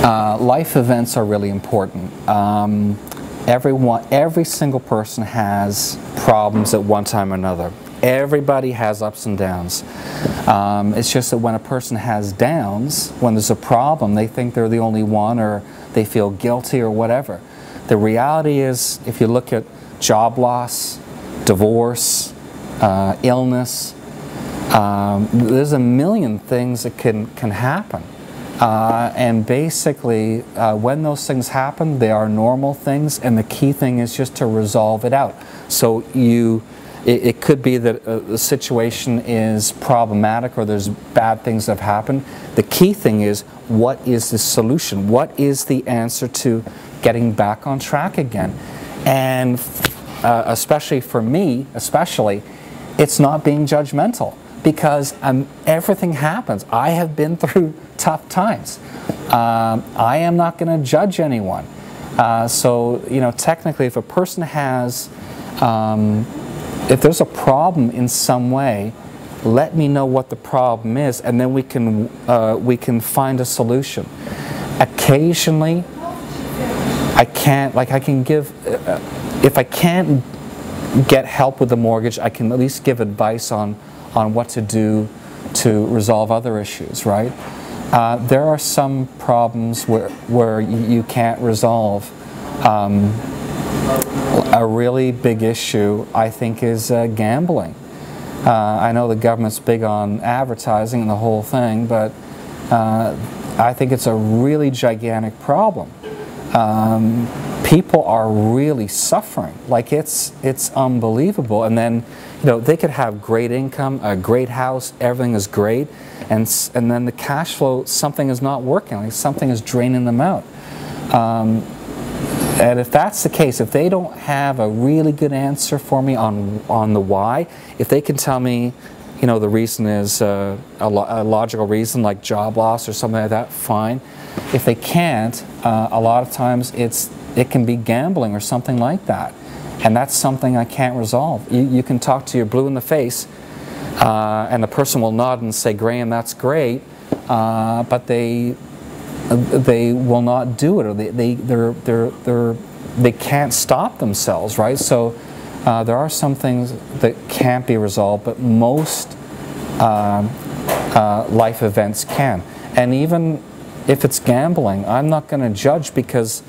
Life events are really important. Every single person has problems at one time or another. Everybody has ups and downs. It's just that when a person has downs, when there's a problem, they think they're the only one, or they feel guilty or whatever. The reality is, if you look at job loss, divorce, illness, there's a million things that can happen. And basically, when those things happen, they are normal things, and the key thing is just to resolve it out. So it could be that the situation is problematic, or there's bad things that have happened. The key thing is, what is the solution? What is the answer to getting back on track again? And especially for me, it's not being judgmental, because everything happens. I have been through tough times. I am not going to judge anyone. So, you know, technically, if a person has, if there's a problem in some way, let me know what the problem is, and then we can find a solution. Occasionally, I can give, if I can't get help with the mortgage, I can at least give advice on what to do to resolve other issues, right? There are some problems where you can't resolve. A really big issue, I think, is gambling. I know the government's big on advertising and the whole thing, but I think it's a really gigantic problem. People are really suffering. Like, it's unbelievable. And then, you know, they could have great income, a great house, everything is great, and then the cash flow, something is not working, like something is draining them out. And if that's the case, if they don't have a really good answer for me on the why, if they can tell me, you know, the reason is a logical reason, like job loss or something like that, fine. If they can't, a lot of times it can be gambling or something like that. And that's something I can't resolve. You can talk to your blue in the face, and the person will nod and say, "Graham, that's great," but they will not do it, or they can't stop themselves, right? So there are some things that can't be resolved, but most life events can. And even if it's gambling, I'm not going to judge, because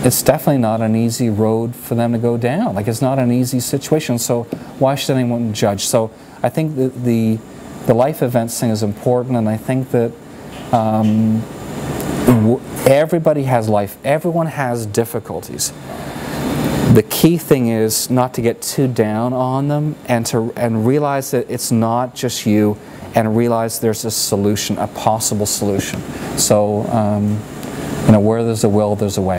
it's definitely not an easy road for them to go down. Like, it's not an easy situation, so why should anyone judge? So I think that the life events thing is important, and I think that everybody has life. Everyone has difficulties. The key thing is not to get too down on them, and realize that it's not just you, and realize there's a solution, a possible solution. So, you know, where there's a will, there's a way.